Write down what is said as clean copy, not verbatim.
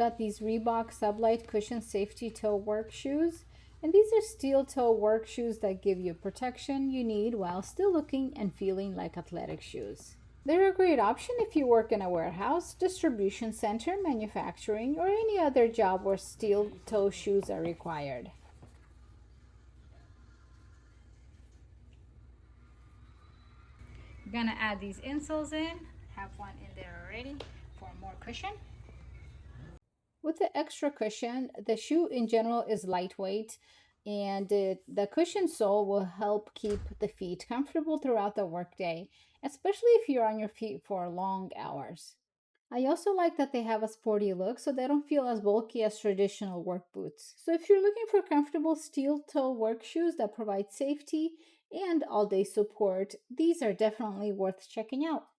got these Reebok Sublite cushion safety toe work shoes. And these are steel toe work shoes that give you protection you need while still looking and feeling like athletic shoes. They're a great option if you work in a warehouse, distribution center, manufacturing, or any other job where steel toe shoes are required. I'm gonna add these insoles in, have one in there already for more cushion. With the extra cushion, the shoe in general is lightweight, and the cushion sole will help keep the feet comfortable throughout the workday, especially if you're on your feet for long hours. I also like that they have a sporty look so they don't feel as bulky as traditional work boots. So if you're looking for comfortable steel toe work shoes that provide safety and all day support, these are definitely worth checking out.